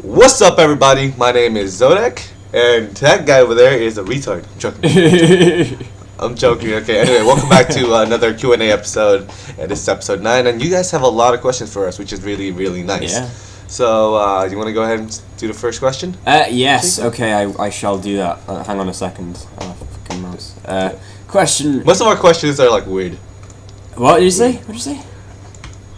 What's up, everybody? My name is Zodak, and that guy over there is a retard. I'm joking. I'm joking. Okay. Anyway, welcome back to another Q&A episode, and this is episode 9. And you guys have a lot of questions for us, which is really, really nice. Yeah. So, you want to go ahead and do the first question? Yes. Okay, I shall do that. Hang on a second. Oh, fucking mouse. Question. Most of our questions are like weird. What did you say? What did you say?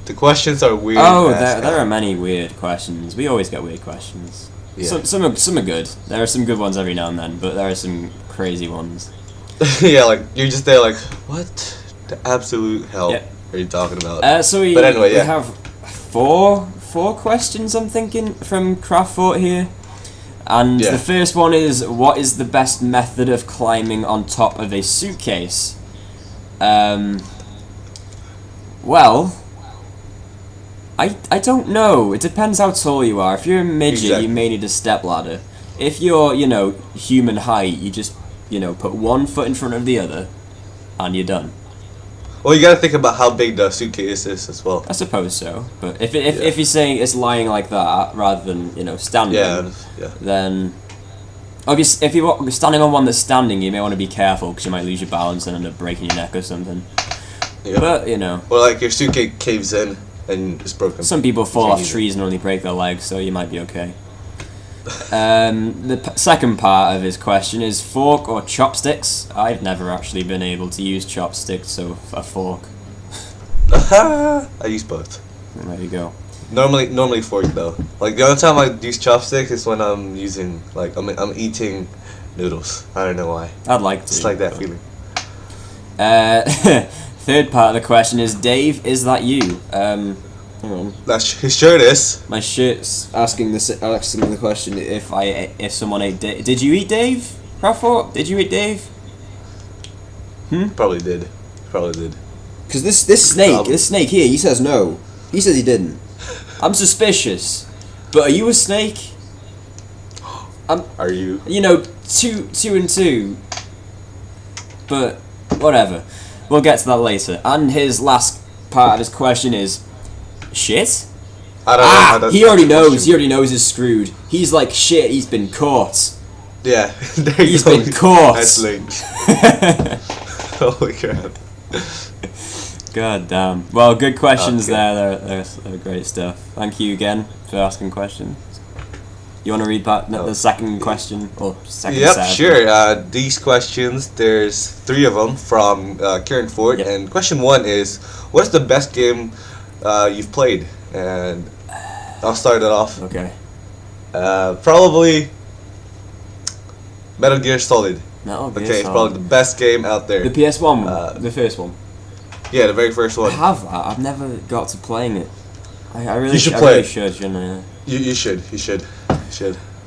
The questions are weird. Oh, there are many weird questions. We always get weird questions. Yeah. Some are good. There are some good ones every now and then, but there are some crazy ones. Yeah, like you're just there, like, what the absolute hell are you talking about? But anyway, we have four questions, I'm thinking, from Craftfort here. And the first one is, what is the best method of climbing on top of a suitcase? Well, I don't know. It depends how tall you are. If you're a midget, you may need a stepladder. If you're, human height, you just, put one foot in front of the other, and you're done. Well, you gotta think about how big the suitcase is as well. I suppose so. But if you're saying it's lying like that rather than standing, then obviously if you're standing on one that's standing, you may want to be careful because you might lose your balance and end up breaking your neck or something. Yeah. But well, like your suitcase caves in and it's broken. Some people fall off trees and only break their legs, so you might be okay. The second part of his question is fork or chopsticks. I've never actually been able to use chopsticks, so a fork. I use both. There you go. Normally fork though. Like the only time I use chopsticks is when I'm using I'm eating noodles. I don't know why. I'd like to. It's like that feeling. Third part of the question is, Dave, is that you? Hang on. His shirt is. My shirt's asking the question if someone ate Dave. Did you eat Dave? Craftfort? Did you eat Dave? Probably did. Because this snake here, he says no. He says he didn't. I'm suspicious. But are you a snake? Are you? Two and two. But whatever. We'll get to that later. And his last part of his question is, shit? I don't know. He already knows. He already knows he's screwed. He's like, shit, he's been caught. Yeah. He's been caught. That's linked. Holy crap. God damn. Well, good questions there. They're great stuff. Thank you again for asking questions. You want to read the second question? Or second set? Sure. These questions, there's 3 of them from Kieran Ford. Yep. And question 1 is, what's the best game you've played? And I'll start it off. Okay. Probably Metal Gear Solid. Metal Gear Solid. It's probably the best game out there. The PS1? The first one? Yeah, the very first one. I have that. I've never got to playing it. I really should play it. Shouldn't I? You should.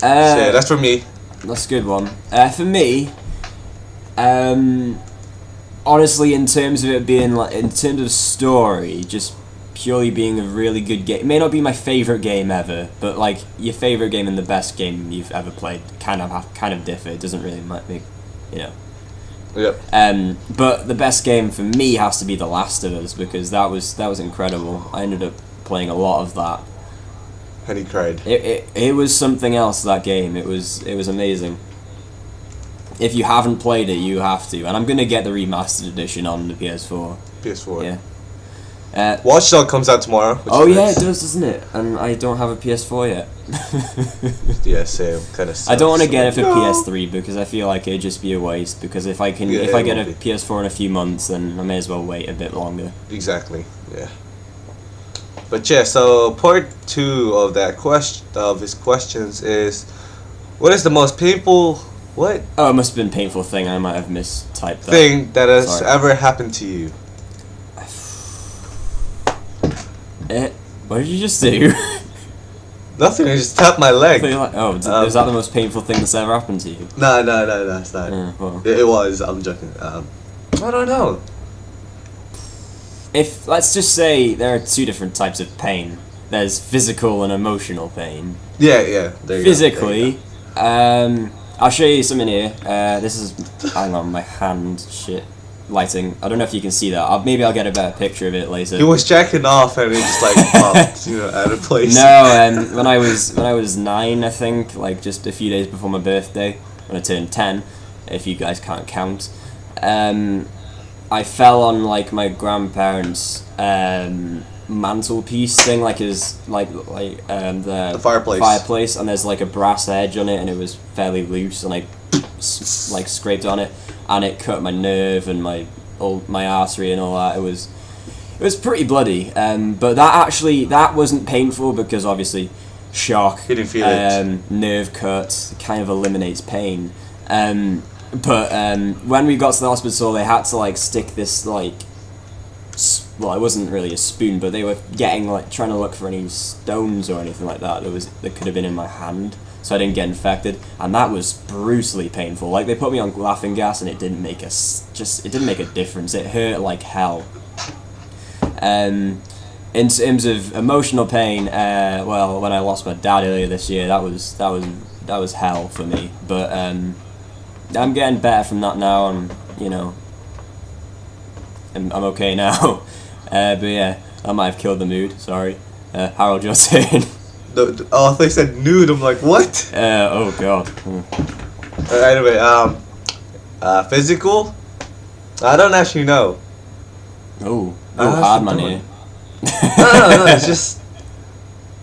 Yeah, that's for me. That's a good one. For me, honestly, in terms of it being in terms of story, just purely being a really good game. It may not be my favorite game ever, but like your favorite game and the best game you've ever played kind of differ. It doesn't really make, Yep. But the best game for me has to be The Last of Us, because that was incredible. I ended up playing a lot of that. And he cried. It was something else, that game. It was amazing. If you haven't played it, you have to. And I'm gonna get the remastered edition on the PS4. PS4. Yeah. Watch Dogs comes out tomorrow. Oh yeah, it does, doesn't it? And I don't have a PS4 yet. Yeah, same. Kind of. I don't want to get it for PS3 because I feel like it'd just be a waste. Because if I get a PS4 in a few months, then I may as well wait a bit longer. Exactly. Yeah. But yeah, so part 2 of that his questions is, what is the most painful what? Oh, it must have been a painful thing. I might have mistyped that. Thing that has ever happened to you. What did you just do? Nothing. I just tapped my leg. Is that the most painful thing that's ever happened to you? No, it's not. Well. It was. I'm joking. I don't know. If let's just say there are 2 different types of pain. There's physical and emotional pain. Yeah. There you Physically, I'll show you something here. This is, hang on, my hand. Shit. lighting. I don't know if you can see that. Maybe I'll get a better picture of it later. He was jacking off and it just like popped, out of place. No, when I was 9, I think, like just a few days before my birthday, when I turned 10, if you guys can't count, I fell on like my grandparents' mantelpiece thing, like the fireplace, and there's like a brass edge on it, and it was fairly loose, and I like scraped on it, and it cut my nerve and my artery and all that. It was pretty bloody, but that wasn't painful because obviously shock, you didn't feel it. Nerve cut kind of eliminates pain, but when we got to the hospital, they had to like stick this like, well, it wasn't really a spoon, but they were getting like trying to look for any stones or anything like that that could have been in my hand, so I didn't get infected, and that was brutally painful. Like they put me on laughing gas, and it didn't make a difference. It hurt like hell. In terms of emotional pain, well, when I lost my dad earlier this year, that was hell for me. But I'm getting better from that now, and I'm okay now. But yeah, that might have killed the mood. Sorry, Harold, your turn. Oh, I thought you said nude. I'm like, what? Oh god. Anyway, physical? I don't actually know. Hard man here. No, it's just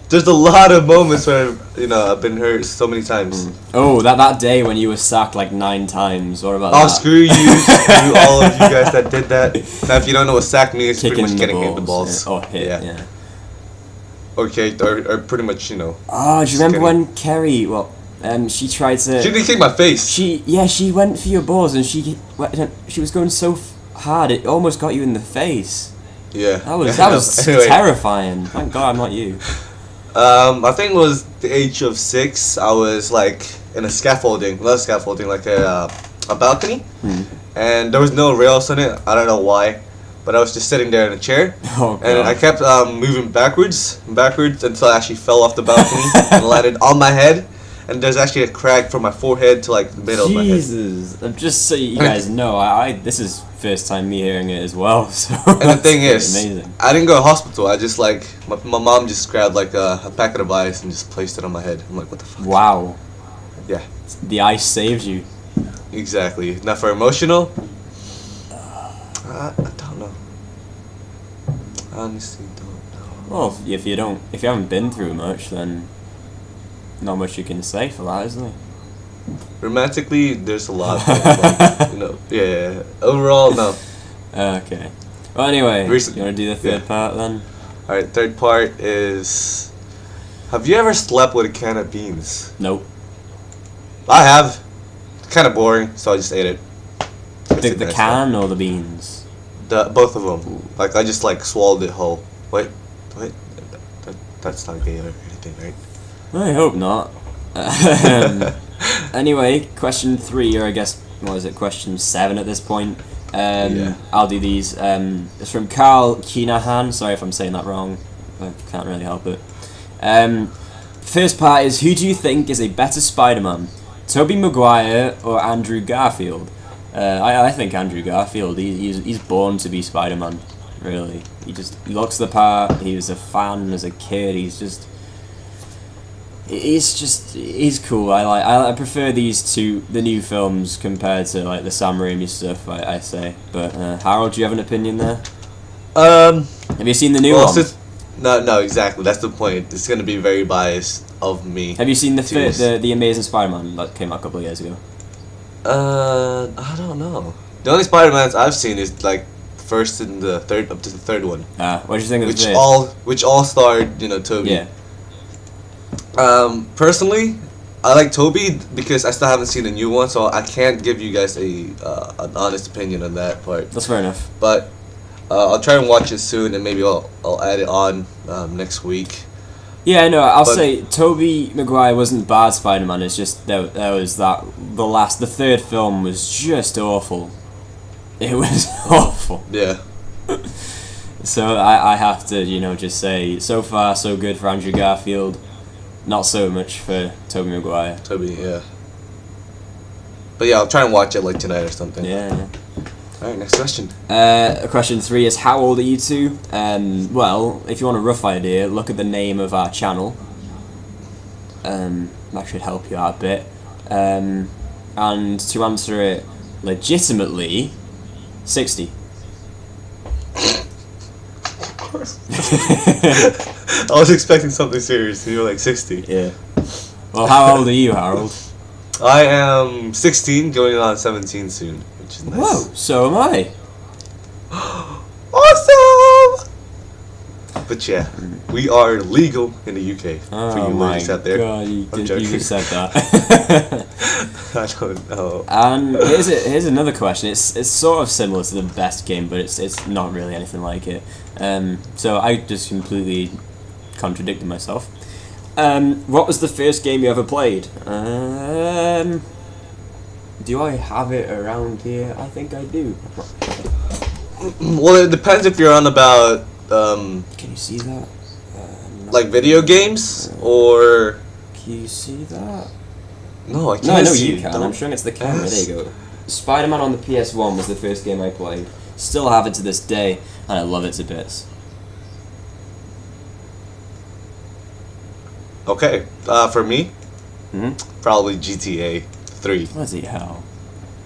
there's a lot of moments where I've been hurt so many times. Oh, that day when you were sacked like 9 times. What about that? Oh, screw you! Screw all of you guys that did that. Now, if you don't know what sack means, it's pretty much getting hit in the balls. Yeah. Oh, hit. Yeah. Okay, or pretty much, Oh, do you remember when Kerry? Well, she tried to. She didn't kick my face. She went for your balls, and she was going so hard it almost got you in the face. Yeah. That was anyway. Terrifying. Thank God I'm not you. I think it was the age of 6. I was like in a scaffolding, like a balcony, and there was no rails on it. I don't know why, but I was just sitting there in a chair, and I kept moving backwards until I actually fell off the balcony and landed on my head. And there's actually a crack from my forehead to like the middle of my head. Jesus, just so you guys know, I this is first time me hearing it as well. So and the thing is, amazing. I didn't go to hospital. I just like my mom just grabbed like a packet of ice and just placed it on my head. I'm like, what the fuck? Wow. Yeah. The ice saved you. Exactly. Now for emotional, I don't know. I honestly don't know. Well, if you haven't been through much, then not much you can say for that, isn't there? Romantically, there's a lot. Like, yeah. Overall, no. Okay. Well, anyway, you want to do the third Yeah. part then? All right. Third part is: have you ever slept with a can of beans? Nope. I have. Kind of boring, so I just ate it. The can or the beans? Both of them. Like I just like swallowed it whole. Wait. That's not gay or anything, right? I hope not. Anyway, question 3, or I guess, what is it, question 7 at this point. Yeah. I'll do these. It's from Carl Keenahan. Sorry if I'm saying that wrong. I can't really help it. First part is, who do you think is a better Spider-Man? Tobey Maguire or Andrew Garfield? I think Andrew Garfield. He's born to be Spider-Man. Really, he looks the part. He was a fan as a kid. He's cool. I prefer these two, the new films, compared to like the Sam Raimi stuff. I say. But Harold, do you have an opinion there? Have you seen the new one? No, exactly. That's the point. It's gonna be very biased of me. Have you seen the Amazing Spider-Man that came out a couple of years ago? I don't know. The only Spider-Mans I've seen is like first and the third, up to the third one. What did you think of the third? Which all starred Tobey. Yeah. Personally, I like Tobey because I still haven't seen the new one, so I can't give you guys an honest opinion on that part. That's fair enough. But I'll try and watch it soon, and maybe I'll add it on next week. Yeah, no, I'll say Tobey Maguire wasn't bad Spider-Man. It's just there was the third film was just awful. It was awful. Yeah. So I have to just say, so far so good for Andrew Garfield, not so much for Tobey Maguire. Tobey, yeah. But yeah, I'll try and watch it like tonight or something. Yeah. Alright, next question. Question 3 is, how old are you two? Well, if you want a rough idea, look at the name of our channel. That should help you out a bit. And to answer it legitimately, 60. Of course. I was expecting something serious, and you were like 60. Yeah. Well, how old are you, Harold? I am 16, going on 17 soon, which is nice. Whoa, so am I. Awesome! But yeah, we are legal in the UK. Oh for you ladies out there. God, you just said that. I don't know. And here's another question. It's sort of similar to the best game, but it's not really anything like it. So I just completely contradicted myself. What was the first game you ever played? Do I have it around here? I think I do. Well, it depends if you're on about Can you see that? like video games or. Can you see that? No, I can't. No, I know see you can. Don't I'm showing it to the camera. ask. There you go. Spider-Man on the PS1 was the first game I played. Still have it to this day, and I love it to bits. Okay, for me, Hmm? probably GTA 3. Bloody hell.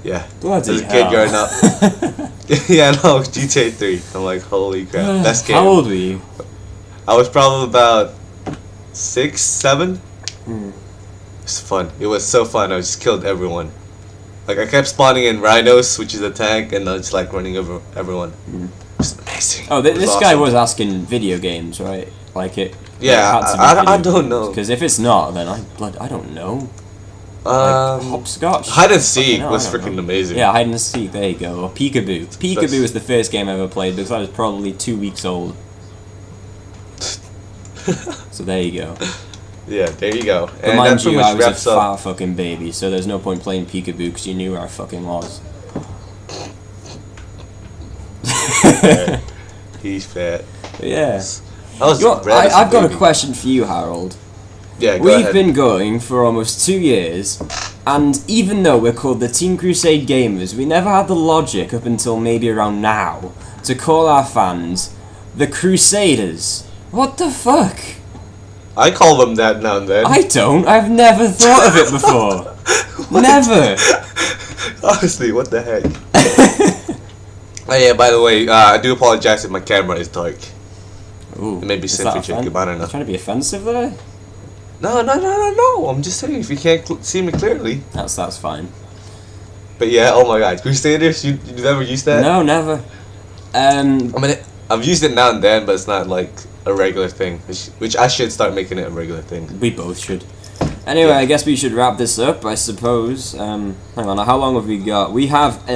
Yeah. Bloody As a kid hell. growing up. Yeah, no, GTA 3. I'm like, holy crap, best game. How old were you? I was probably about 6, 7. Hmm. It's fun. It was so fun. I just killed everyone. Like, I kept spawning in rhinos, which is a tank, and I was like running over everyone. Mm. It was amazing. Oh, It was this guy awesome. was asking video games, right? Like it. Yeah, I don't know. Because if it's not, then I don't know. Hopscotch. Hide and seek Fucking hell, was I don't freaking know. amazing. Yeah, hide and seek. There you go. Or peekaboo. Peekaboo That's- was the first game I ever played because I was probably 2 weeks old. So there you go. Yeah, there you go. But And mind that pretty you, I much was a wraps up. fat fucking baby, so there's no point playing peekaboo because you knew where I fucking was. He's fat. But yeah. I was I've got a question for you, Harold. Yeah, go We've ahead. been going for almost 2 years, and even though we're called the Team Crusade Gamers, we never had the logic up until maybe around now to call our fans the Crusaders. What the fuck? I call them that now and then. I don't. I've never thought of it before. Never. Honestly, what the heck? Oh yeah, by the way, I do apologize if my camera is dark. Ooh, It may be is sin that for Jacob, I don't know. Trying to be offensive there? No. I'm just saying, if you can't see me clearly. That's fine. But yeah, oh my god, Crusaders, you never used that? No, never. I mean, I've used it now and then, but it's not like a regular thing. Which I should start making it a regular thing. We both should. Anyway, Yeah. I guess we should wrap this up, I suppose. Hang on, how long have we got? We have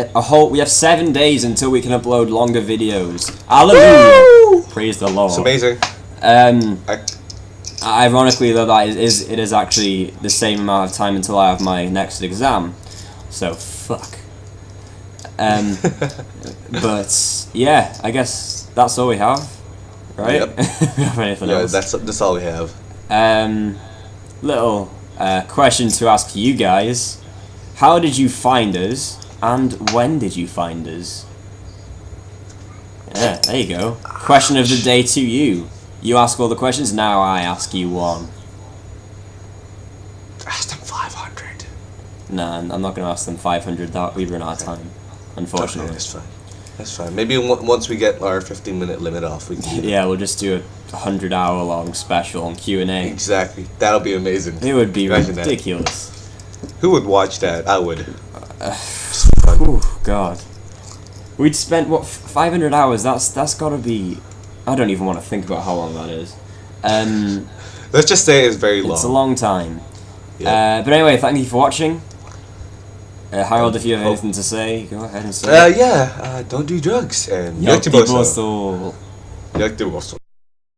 we have 7 days until we can upload longer videos. Hallelujah! Woo! Praise the Lord. It's amazing. Ironically, though, it is actually the same amount of time until I have my next exam. So, fuck. But, yeah, I guess that's all we have, right? Yep. We have anything Yeah, else? that's all we have. Little question to ask you guys. How did you find us, and when did you find us? Yeah, there you go. Question of the day to you. You ask all the questions, now I ask you one. Ask them 500. Nah, I'm not going to ask them 500, that we run out of time, unfortunately. Okay, that's fine. That's fine. Maybe once we get our 15-minute limit off, we can do that. Yeah, we'll just do a 100-hour long special on Q&A. Exactly. That'll be amazing. It would be Imagine that. ridiculous. Who would watch that? I would. Whew, God. We'd spent, 500 hours? That's gotta be... I don't even want to think about how long that is. Let's just say it's very long. It's a long time. Yeah. But anyway, thank you for watching. Harold, if you have anything to say, go ahead and say it. Yeah. Don't do drugs and Yaktiboso. Yaktiboso.